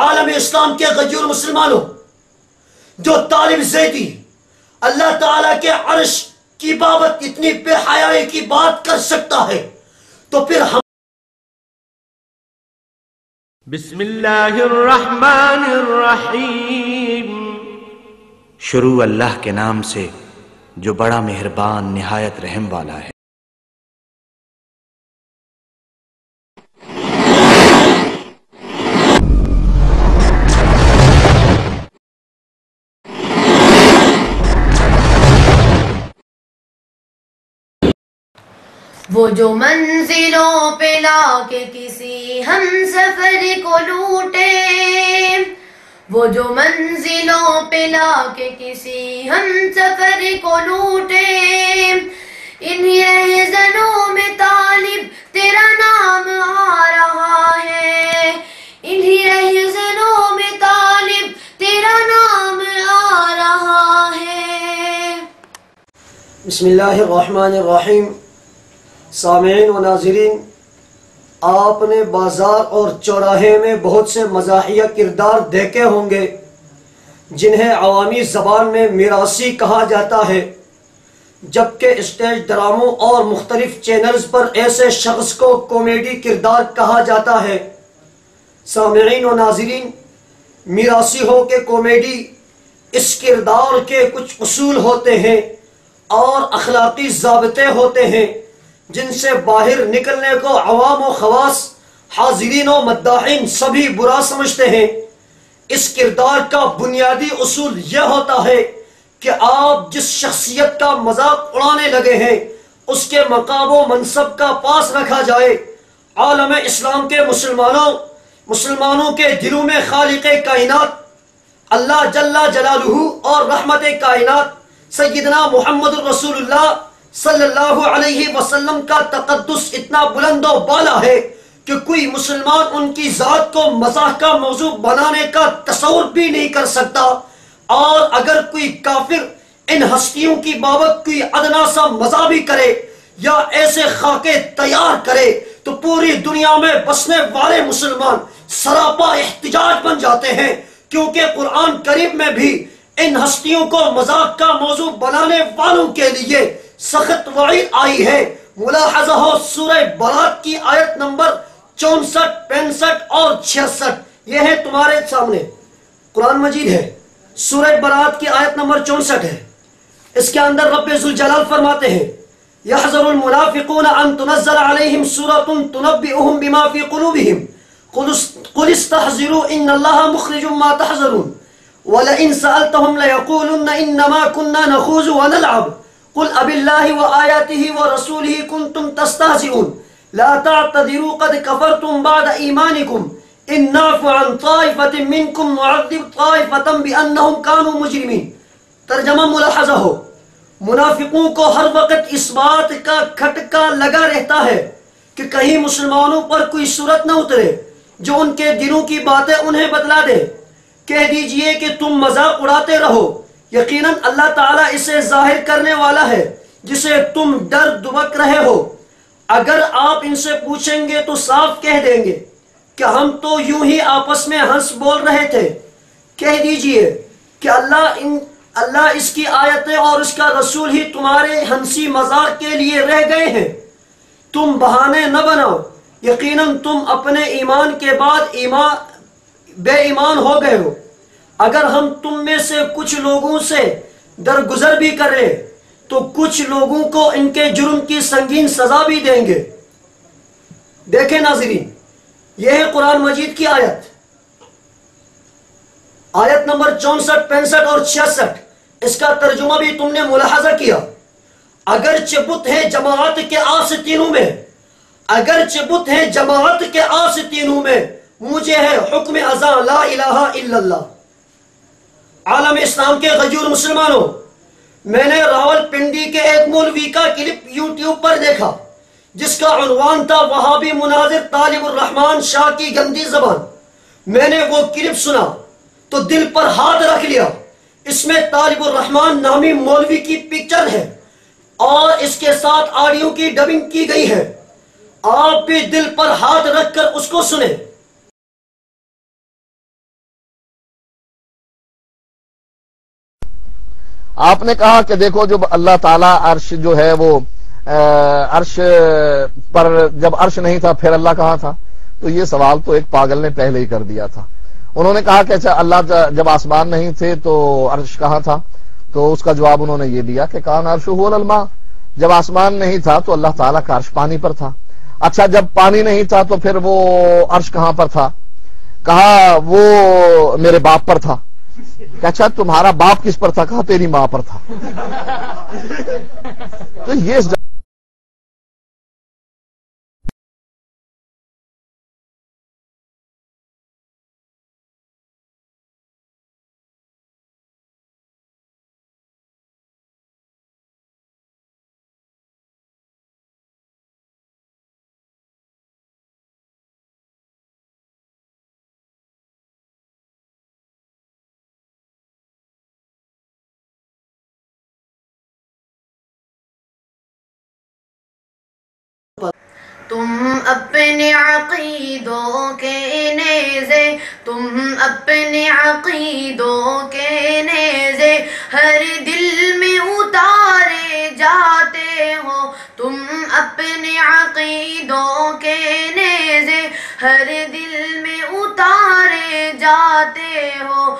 عالم اسلام کے غیور مسلمانوں، جو طالب زیدی اللہ تعالیٰ کے عرش کی بابت اتنی بے حیائی کی بات کر سکتا ہے، تو پھر ہم بسم اللہ الرحمن الرحیم، شروع اللہ کے نام سے جو بڑا مہربان نہایت رحم والا ہے۔ وہ جو منزلوں پہ لا کے کسی ہم سفر کو لوٹے، وہ جو منزلوں پہ لا کے کسی ہم سفر کو لوٹے، انہی رہزنوں میں طالب تیرا نام آ رہا ہے، انہی رہزنوں میں طالب تیرا نام آ رہا ہے۔ بسم اللہ الرحمن الرحیم۔ سامعین و ناظرین، آپ نے بازار اور چوراہے میں بہت سے مزاحیہ کردار دیکھے ہوں گے جنہیں عوامی زبان میں میراثی کہا جاتا ہے، جبکہ اسٹیج ڈراموں اور مختلف چینلز پر ایسے شخص کو کامیڈی کردار کہا جاتا ہے۔ سامعین و ناظرین، میراثی ہو کہ کامیڈی، اس کردار کے کچھ اصول ہوتے ہیں اور اخلاقی ضابطے ہوتے ہیں جن سے باہر نکلنے کو عوام و خواص، حاضرین و مداحین سبھی برا سمجھتے ہیں۔ اس کردار کا بنیادی اصول یہ ہوتا ہے کہ آپ جس شخصیت کا مذاق اڑانے لگے ہیں اس کے مقام و منصب کا پاس رکھا جائے۔ عالم اسلام کے مسلمانوں کے دلوں میں خالق کائنات اللہ جل جلالہ اور رحمت کائنات سیدنا محمد الرسول اللہ صلی اللہ علیہ وسلم کا تقدس اتنا بلند و بالا ہے کہ کوئی مسلمان ان کی ذات کو مزاح کا موضوع بنانے کا تصور بھی نہیں کر سکتا، اور اگر کوئی کافر ان ہستیوں کی بابت کوئی ادنا سا مزاح بھی کرے یا ایسے خاکے تیار کرے تو پوری دنیا میں بسنے والے مسلمان سراپا احتجاج بن جاتے ہیں، کیونکہ قرآن کریم میں بھی ان ہستیوں کو مذاق کا موضوع بنانے والوں کے لیے سخت وعید آئی ہے۔ ملاحظہ ہو سورہ برات کی آیت نمبر 64، 65 اور 66، یہ ہے تمہارے سامنے، قرآن مجید ہے، سورہ برات کی آیت نمبر 64 ہے۔ اس کے اندر رب ذوالجلال فرماتے ہیں یحذر المنافقون ان تنزل علیہم سورۃ تنبئہم بما فی قلوبہم قل استحذروا ان اللہ مخرج ما تحذرون ولئن سألتهم ليقولن انما كنا نخوض ونلعب قل اب اللہ وآیاتہ ورسولہ کنتم تستہزئون لا تعتذروا قد کفرتم بعد ایمانکم ان نعفو عن طائفۃ منکم نعذب طائفۃ بانہم کانوا مجرمین۔ ترجمہ ملاحظہ ہو، منافقوں کو ہر وقت اس بات کا کھٹکا لگا رہتا ہے کہ کہیں مسلمانوں پر کوئی صورت نہ اترے جو ان کے دلوں کی باتیں انہیں بدلا دے۔ کہہ دیجئے کہ تم مذاق اڑاتے رہو، یقیناً اللہ تعالیٰ اسے ظاہر کرنے والا ہے جسے تم ڈر دبک رہے ہو۔ اگر آپ ان سے پوچھیں گے تو صاف کہہ دیں گے کہ ہم تو یوں ہی آپس میں ہنس بول رہے تھے۔ کہہ دیجئے کہ اللہ اس کی آیتیں اور اس کا رسول ہی تمہارے ہنسی مذاق کے لیے رہ گئے ہیں۔ تم بہانے نہ بناؤ، یقیناً تم اپنے ایمان کے بعد بے ایمان ہو گئے ہو۔ اگر ہم تم میں سے کچھ لوگوں سے درگزر بھی کریں تو کچھ لوگوں کو ان کے جرم کی سنگین سزا بھی دیں گے۔ دیکھیں ناظرین، یہ ہے قرآن مجید کی آیت نمبر 64، 65 اور 66۔ اس کا ترجمہ بھی تم نے ملاحظہ کیا۔ اگرچہ بت ہیں جماعت کے آستینوں میں، اگرچہ بت ہیں جماعت کے آستینوں میں، مجھے ہے حکم ازاں لا الہ الا اللہ۔ عالم اسلام کے غیور مسلمانوں، میں نے راول پنڈی کے ایک مولوی کا کلپ یوٹیوب پر دیکھا جس کا عنوان تھا وہابی مناظر طالب الرحمن شاہ کی گندی زبان۔ میں نے وہ کلپ سنا تو دل پر ہاتھ رکھ لیا۔ اس میں طالب الرحمن نامی مولوی کی پکچر ہے اور اس کے ساتھ آڈیو کی ڈبنگ کی گئی ہے۔ آپ بھی دل پر ہاتھ رکھ کر اس کو سنیں۔ آپ نے کہا کہ دیکھو جب اللہ تعالیٰ عرش جو ہے وہ عرش پر جب عرش نہیں تھا پھر اللہ کہاں تھا؟ تو یہ سوال تو ایک پاگل نے پہلے ہی کر دیا تھا. انہوں نے کہا کہ اچھا اللہ جب آسمان نہیں تھے تو عرش کہاں تھا؟ تو اس کا جواب انہوں نے یہ دیا کہ کان عرشہ علی الماء، جب آسمان نہیں تھا تو اللہ تعالیٰ کا عرش پانی پر تھا. اچھا جب پانی نہیں تھا تو پھر وہ عرش کہاں پر تھا؟ کہا وہ میرے باپ پر تھا. کہ اچھا تمہارا باپ کس پر تھا؟ کہا تیری ماں پر تھا. تو یہ تم اپنے عقیدوں کے نیزے، تم اپنے عقیدوں کے نیزے ہر دل میں اتارے جاتے ہو. تم اپنے عقیدوں کے نیزے ہر دل میں اتارے جاتے ہو.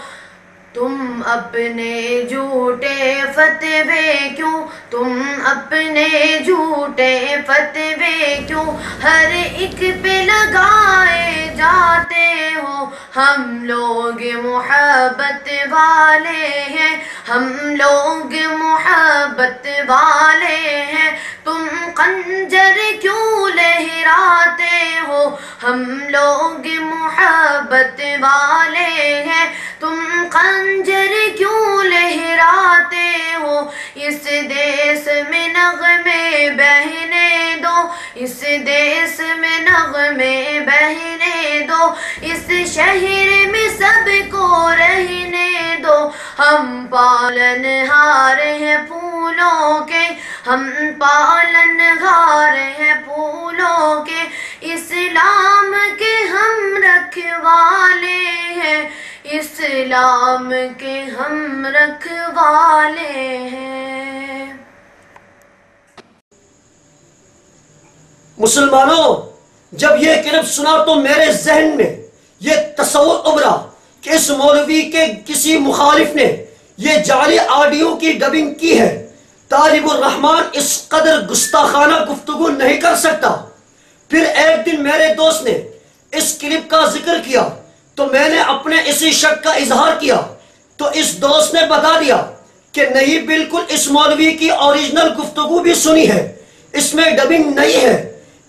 تم اپنے جھوٹے فتوے کیوں، تم اپنے جھوٹے فتوے کیوں ہر ایک پہ لگائے جاتے ہو. ہم لوگ محبت والے ہیں، ہم لوگ محبت والے ہیں. تم خنجر کیوں لہراتے ہو؟ ہم لوگ محبت والے ہیں. تم خنجر کیوں لہراتے ہو؟ اس دیس میں نغمے بہنے دو، اس دیس میں نغمے بہنے دو، اس شہر میں سب کو رہنے دو. ہم پالن ہار ہیں پھولوں کے، ہم پالن ہار ہیں پھولوں کے. اسلام کے ہم رکھوالے ہیں، اسلام کے ہم رکھوالے ہیں. مسلمانوں، جب یہ کلپ سنا تو میرے ذہن میں یہ تصور ابھرا کہ اس مولوی کے کسی مخالف نے یہ جعلی آڈیو کی ڈبنگ کی ہے. طالب الرحمن اس قدر گستاخانہ گفتگو نہیں کر سکتا. پھر ایک دن میرے دوست نے اس کلپ کا ذکر کیا تو میں نے اپنے اسی شک کا اظہار کیا تو اس دوست نے بتا دیا کہ نہیں، بالکل اس مولوی کی اوریجنل گفتگو بھی سنی ہے، اس میں ڈبنگ نہیں ہے.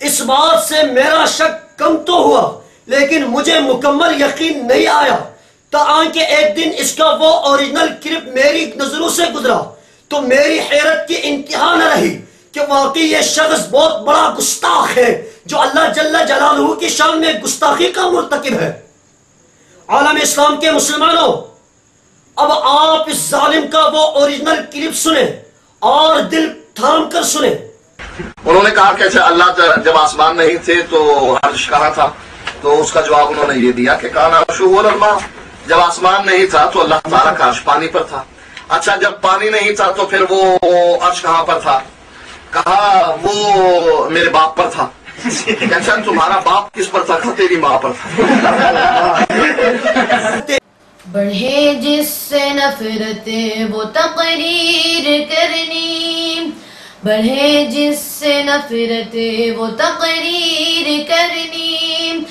اس بات سے میرا شک کم تو ہوا لیکن مجھے مکمل یقین نہیں آیا. تاکہ ایک دن اس کا وہ اوریجنل کلپ میری نظروں سے گزرا تو میری حیرت کی انتہا نہ رہی کہ واقعی یہ شخص بہت بڑا گستاخ ہے جو اللہ جل جلالہ کی شان میں گستاخی کا مرتکب ہے. عالم اسلام کے مسلمانوں، اب آپ اس ظالم کا وہ اوریجنل کلپ سنیں اور دل تھام کر سنیں. انہوں نے کہا کہ اچھا اللہ جب آسمان نہیں تھے تو عرش کہاں تھا؟ تو اس کا جواب انہوں نے یہ دیا کہ کان عرشہ علی الماء، جب آسمان نہیں تھا تو اللہ تعالیٰ کا عرش پانی پر تھا. اچھا جب پانی نہیں تھا تو پھر وہ عرش کہاں پر تھا؟ کہا وہ میرے باپ پر تھا. اچھا تمہارا باپ کس پر تھا؟ کہا تیری ماں پر تھا. بڑھے جس سے نفرت وہ تقریر کرنی، بڑھے جس سے نفرت وہ تقریر کرنی،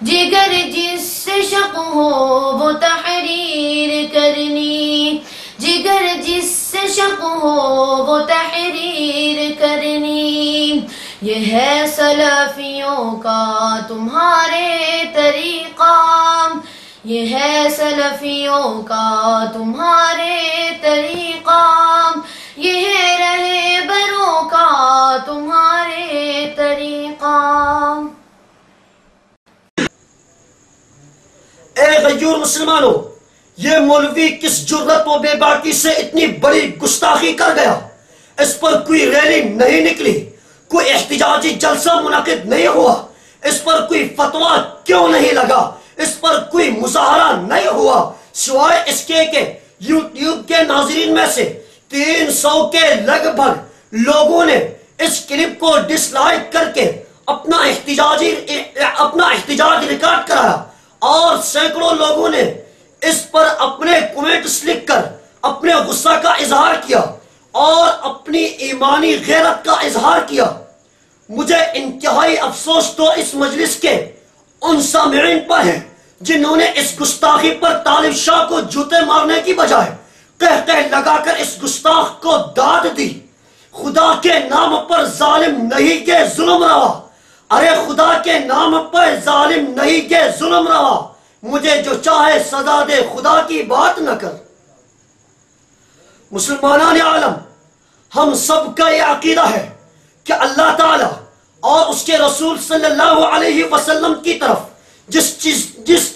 جگر جس سے شک ہو وہ تحریر کرنی، جگر جس سے شک ہو وہ تحریر کرنی. یہ ہے سلفیوں کا تمہارے طریقہ، یہ ہے سلفیوں کا تمہارے طریقہ، یہ ہے رہبروں کا تمہارے طریقہ. اے غیور مسلمانوں، یہ مولوی کس جرت و بے باکی سے اتنی بڑی گستاخی کر گیا؟ اس پر کوئی ریلی نہیں نکلی، کوئی احتجاجی جلسہ منعقد نہیں ہوا، اس پر کوئی فتویٰ کیوں نہیں لگا، اس پر کوئی مظاہرہ نہیں ہوا، سوائے اس کے کہ یوٹیوب کے ناظرین میں سے 300 کے لگ بھگ لوگوں نے اس کلپ کو ڈس لائک کر کے اپنا احتجاج ریکارڈ کرایا، اور سینکڑوں لوگوں نے اس پر اپنے کومنٹس لکھ کر اپنے غصہ کا اظہار کیا اور اپنی ایمانی غیرت کا اظہار کیا۔ مجھے انتہائی افسوس تو اس مجلس کے ان سامعین پر ہے جنہوں نے اس گستاخی پر طالب شاہ کو جوتے مارنے کی بجائے کہہ لگا کر اس گستاخ کو داد دی۔ خدا کے نام پر ظالم نہیں کہ ظلم روا، ارے خدا کے نام پر ظالم نہیں کہ ظلم روا، مجھے جو چاہے سزا دے خدا کی بات نہ کر۔ مسلمانان عالم، ہم سب کا یہ عقیدہ ہے کہ اللہ تعالی اور اس کے رسول صلی اللہ علیہ وسلم کی طرف جس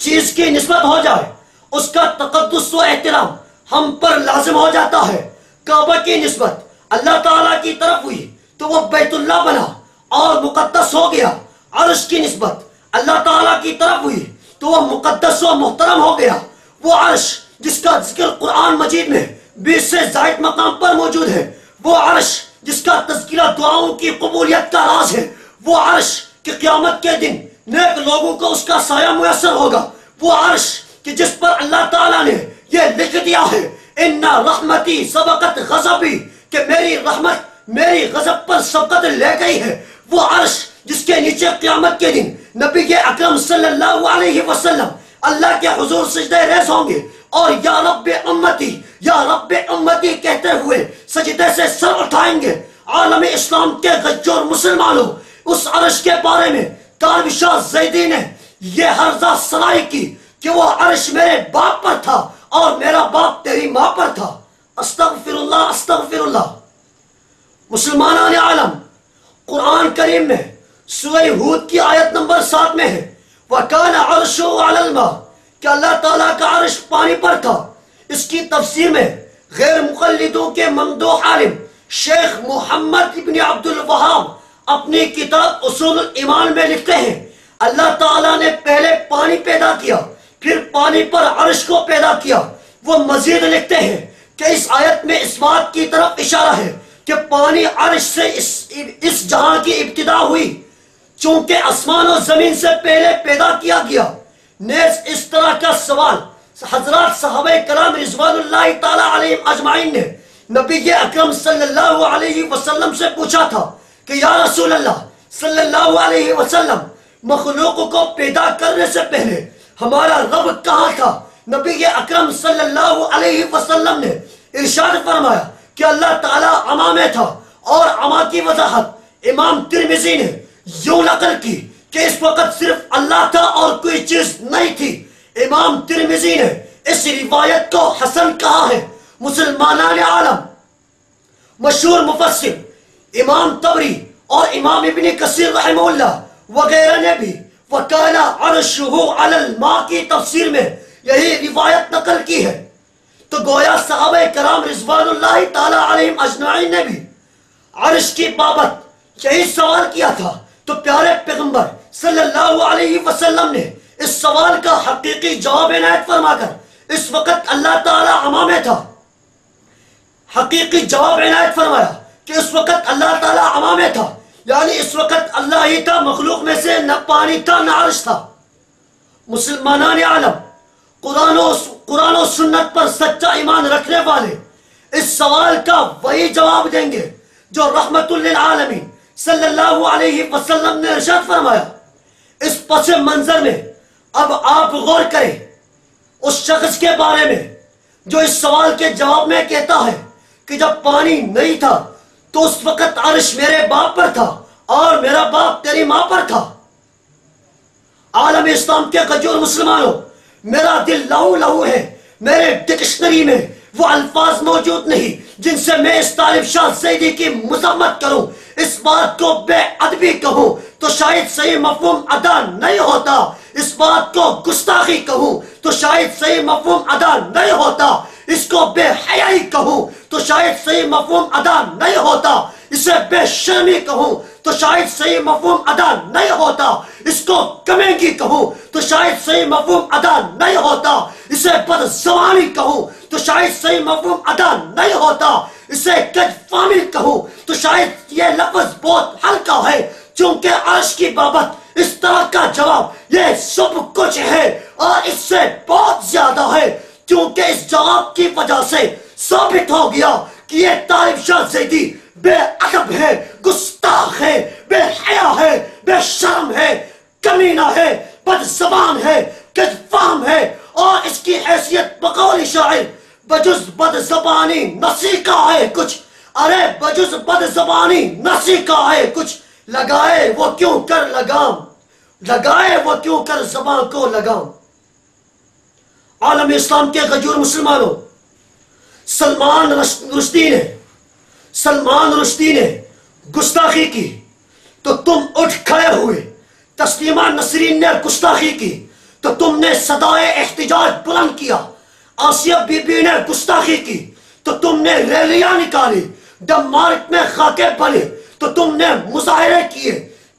چیز کی نسبت ہو جائے اس کا تقدس و احترام ہم پر لازم ہو جاتا ہے۔ کعبہ کی نسبت اللہ تعالیٰ کی طرف ہوئی تو وہ بیت اللہ بنا اور مقدس ہو گیا، عرش کی نسبت اللہ تعالیٰ کی طرف ہوئی تو وہ مقدس و محترم ہو گیا۔ وہ عرش جس کا ذکر قرآن مجید میں 20 سے زائد مقام پر موجود ہے، وہ عرش جس کا تذکرہ دعاؤں کی قبولیت کا راز ہے، وہ عرش کہ قیامت کے دن نیک لوگوں کو اس کا سایہ میسر ہوگا، وہ عرش کہ جس پر اللہ تعالیٰ نے یہ لکھ دیا ہے ان رحمتی سبقت غضبی، کہ میری رحمت میری غضب پر سبقت لے گئی ہے، وہ عرش جس کے نیچے قیامت کے دن نبی اکرم صلی اللہ علیہ وسلم اللہ کے حضور سجدہ ریز ہوں گے اور یا رب امتی کہتے ہوئے سجدے سے سر اٹھائیں گے۔ عالم اسلام کے غجور مسلمانوں، اس عرش کے بارے میں طالب شاہ زیدی نے یہ حرزہ سرائی کی کہ وہ عرش میرے باپ پر تھا اور میرا باپ تیری ماں پر تھا۔ استغفر اللہ استغفر اللہ۔ مسلمانان عالم، قرآن کریم میں سورہ ہود کی آیت نمبر 7 میں ہے وَكَانَ عَرْشُهُ عَلَى الْمَاءِ، کہ اللہ تعالیٰ کا عرش پانی پر تھا۔ اس کی تفسیر میں غیر مقلدوں کے ممدوح عالم شیخ محمد ابن عبد الوہاب اپنی کتاب اصول الایمان میں لکھتے ہیں اللہ تعالیٰ نے پہلے پانی پیدا کیا پھر پانی پر عرش کو پیدا کیا۔ وہ مزید لکھتے ہیں کہ اس آیت میں اس بات کی طرف اشارہ ہے کہ پانی عرش سے اس جہاں کی ابتدا ہوئی، چونکہ آسمان و زمین سے پہلے پیدا کیا گیا۔ نیز اس طرح کا سوال حضرات صحابہ کرام رضوان اللہ تعالی علیہم اجمعین نے نبی اکرم صلی اللہ علیہ وسلم سے پوچھا تھا کہ یا رسول اللہ صلی اللہ علیہ وسلم، مخلوق کو پیدا کرنے سے پہلے ہمارا رب کہاں تھا؟ نبی اکرم صلی اللہ علیہ وسلم نے ارشاد فرمایا کہ اللہ تعالیٰ عما میں تھا، اور عما کی وضاحت امام ترمذی نے یوں نقل کی کہ اس وقت صرف اللہ تھا اور کوئی چیز نہیں تھی۔ امام ترمذی نے اس روایت کو حسن کہا ہے۔ مسلمانان عالم، مشہور مفسر امام طبری اور امام ابن کثیر رحمہ اللہ وغیرہ نے بھی وَكَانَ عَرْشُهُ عَلَى الْمَاءِ کی تفسیر میں یہی روایت نقل کی ہے۔ تو گویا صحابہ کرام رضوان اللہ تعالی علیہم اجمعین نے بھی عرش کی بابت یہی سوال کیا تھا، تو پیارے پیغمبر صلی اللہ علیہ وسلم نے اس سوال کا حقیقی جواب عنایت فرما کر اس وقت اللہ تعالی عما میں تھا، حقیقی جواب عنایت فرمایا کہ اس وقت اللہ تعالی عما میں تھا، یعنی اس وقت اللہ ہی تھا، مخلوق میں سے نہ پانی تھا نہ عرش تھا۔ مسلمانان عالم، قرآن و سنت پر سچا ایمان رکھنے والے اس سوال کا وہی جواب دیں گے جو رحمت للعالمین صلی اللہ علیہ وسلم نے ارشاد فرمایا۔ اس پس منظر میں اب آپ غور کریں اس شخص کے بارے میں جو اس سوال کے جواب میں کہتا ہے کہ جب پانی نہیں تھا تو اس وقت عرش میرے باپ پر تھا اور میرا باپ تیری ماں پر تھا۔ عالم اسلام کے غجور مسلمانوں، میرا دل لہو لہو ہے، میرے ڈکشنری میں وہ الفاظ موجود نہیں جن سے میں اس طالب شاہ زیدی کی مذمت کروں، اس بات کو بے ادبی کہوں تو شاید صحیح مفہوم ادا نہیں ہوتا، اس بات کو گستاخی کہوں تو شاید صحیح مفہوم ادا نہیں ہوتا، اس کو بے حیائی کہوں تو شاید صحیح مفہوم ادا نہیں ہوتا، اسے بے شرمی کہوں تو شاید صحیح مفہوم ادا نہیں ہوتا، اس کو کمینگی کہوں تو شاید صحیح مفہوم ادا نہیں ہوتا، اسے بد زبانی کہوں تو شاید صحیح مفہوم ادا نہیں ہوتا، اسے کجفامی کہوں تو شاید یہ لفظ بہت ہلکا ہے، چونکہ عرش کی بابت اس طرح کا جواب یہ سب کچھ ہے اور اس سے بہت زیادہ ہے، کیونکہ اس جواب کی وجہ سے ثابت ہو گیا کہ یہ طالب شاہ زیدی بے ادب ہے، گستاخ ہے، بے حیا ہے، بے شرم ہے، کمینہ ہے، بد زبان ہے، کجفام ہے، اور اس کی حیثیت بقول شاعر بجز بد زبانی نسیکا ہے کچھ، ارے بجز بد زبانی نسیکا ہے کچھ، لگائے وہ کیوں کر لگام، لگائے وہ کیوں کر زبان کو لگام۔ عالم اسلام کے غیور مسلمانوں، سلمان رشدی نے گستاخی کی تو تم اٹھ کھڑے ہوئے، تسلیمہ نسرین نے گستاخی کی تو تم نے صدائے احتجاج بلند کیا، آسیہ بی بی نے گستاخی کی تو تم نے ریلیاں نکالی، ڈنمارک میں خاکے بنے تو تم نے مظاہرے کیے۔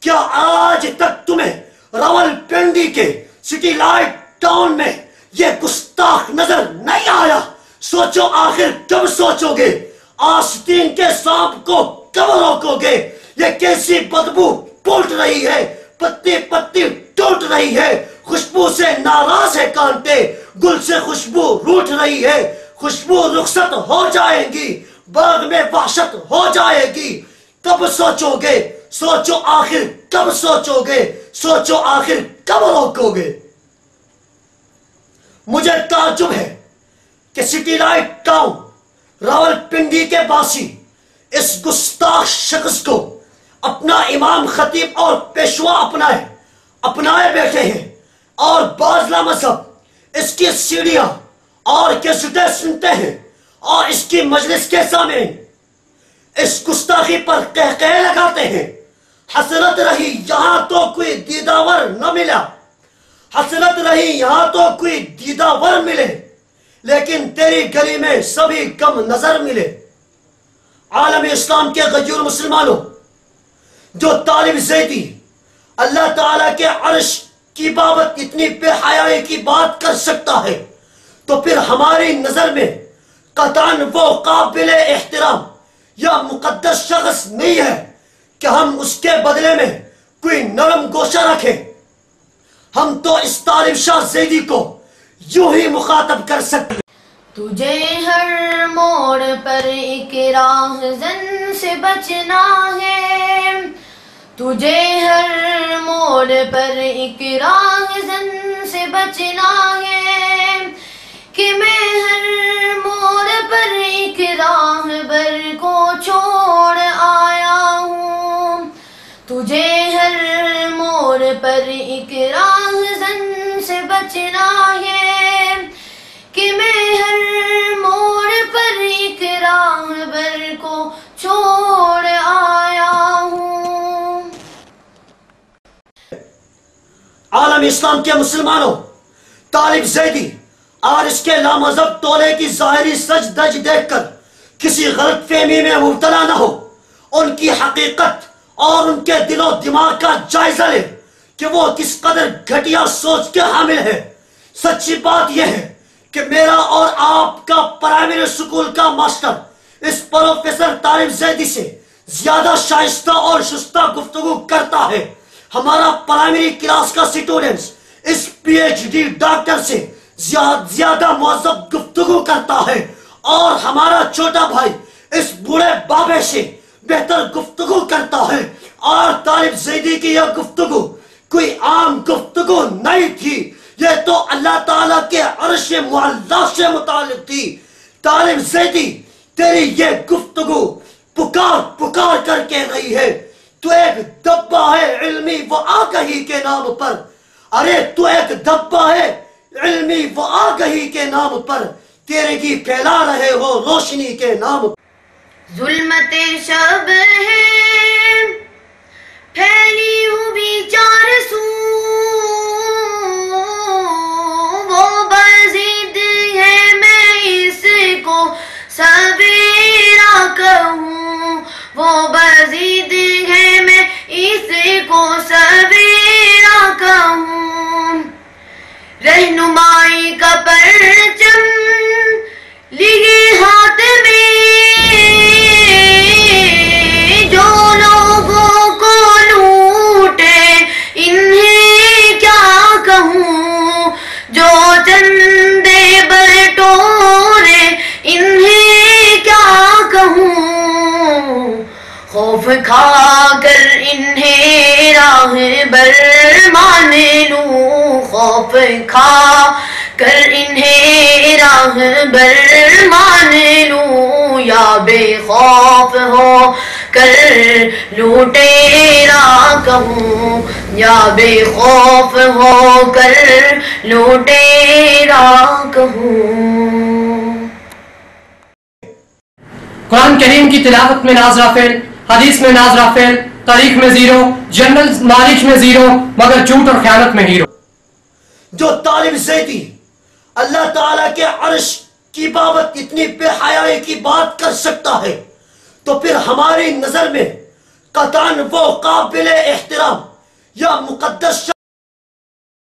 کیا آج تک تمہیں راول پنڈی کے سٹی لائٹ ٹاؤن میں یہ گستاخ نظر نہیں آیا؟ سوچو آخر کب سوچو گے؟ آستین کے سانپ کو کب روکو گے؟ یہ کیسی بدبو پھوٹ رہی ہے، پتی پتی ٹوٹ رہی ہے، خوشبو سے ناراض ہے کانٹے، گل سے خوشبو روٹ رہی ہے، خوشبو رخصت ہو جائے گی، باغ میں وحشت ہو جائے گی، کب سوچو گے؟ سوچو آخر کب سوچو گے؟ سوچو آخر کب روکو گے؟ مجھے تعجب ہے کہ city light town Rawal Pindi کے باسی اس گستاخ شخص کو اپنا امام خطیب اور پیشوا اپنائے بیٹھے ہیں، اور بعض لامذہب اس کی سیڑیاں اور کیسٹیں سنتے ہیں، اور اس کی مجلس کے سامنے اس گستاخی پر قہقہے لگاتے ہیں۔ حسرت رہی یہاں تو کوئی دیداور نہ ملا، حسرت رہی یہاں تو کوئی دیداور ملے، لیکن تیری گلی میں سبھی کم نظر ملے۔ عالم اسلام کے غیور مسلمانوں، جو طالب زیدی اللہ تعالیٰ کے عرش کی بابت اتنی بے حیائی کی بات کر سکتا ہے تو پھر ہماری نظر میں قطعاً وہ قابل احترام یا مقدس شخص نہیں ہے کہ ہم اس کے بدلے میں کوئی نرم گوشہ رکھیں۔ ہم تو اس طالب شاہ زیدی کو یوں ہی مخاطب کر سکتے۔ تجھے ہر موڑ پر ایک راہ زن سے بچنا ہے، تجھے ہر موڑ پر ایک راہ زن سے بچنا ہے، کہ میں ہر موڑ پر ایک راہ بر کو چھوڑ آیا ہوں، تجھے ہر موڑ پر ایک راہ زن سے بچنا ہے، کہ میں ہر موڑ پر ایک راہ بر کو چھوڑ آیا ہوں۔ عالم اسلام کے مسلمانوں، طالب زیدی اور اس کے لامذہب تولے کی ظاہری سج دج دیکھ کر کسی غلط فہمی میں مبتلا نہ ہو، ان کی حقیقت اور ان کے دل و دماغ کا جائزہ لے کہ وہ کس قدر گھٹیا سوچ کے حامل ہے۔ سچی بات یہ ہے کہ میرا اور آپ کا پرائمری اسکول کا ماسٹر اس پروفیسر طالب زیدی سے زیادہ شائستہ اور شستہ گفتگو کرتا ہے، ہمارا پرائمری کلاس کا اسٹوڈنٹس اس پی ایچ ڈی ڈاکٹر سے زیادہ مہذب گفتگو کرتا ہے، اور ہمارا چھوٹا بھائی اس بوڑھے بابے سے بہتر گفتگو کرتا ہے، اور طالب زیدی کی یہ گفتگو کوئی عام گفتگو نہیں تھی، یہ تو اللہ تعالیٰ کے عرش معلیٰ سے متعلق تھی۔ طالب زیدی، تیری یہ گفتگو پکار کر کے رہی ہے، تو ایک دبا ہے علمی و آگہی کے نام پر، ارے تو ایک دبا ہے علمی و آگہی کے نام پر، تیرگی پھیلا رہے ہو روشنی کے نام پر۔ ظلمت شب ہے پھیلی ہوئی چار سو، وہ بزید ہے میں اس کو سویرا کہوں، وہ بزید ہے میں اس کو سویرا کہوں، رہنمائی کا پرچم لیے ہاتھ میں خوف کھا کر انہیں راہ بر مان لوں، خوف کھا کر انہیں راہ بر مان لوں، یا بے خوف ہو کر لوٹیرا کہوں، یا بے خوف ہو کر لوٹیرا کہوں۔ قرآن کریم کی تلاوت میں ناظرہ فعل، حدیث میں ناظرہ فعل، تاریخ میں زیرو، جنرل نالج میں زیرو، مگر جھوٹ اور خیانت میں ہیرو۔ جو طالب زیدی اللہ تعالیٰ کے عرش کی بابت اتنی بے حیائی کی بات کر سکتا ہے تو پھر ہماری نظر میں قطعاً وہ قابل احترام یا مقدس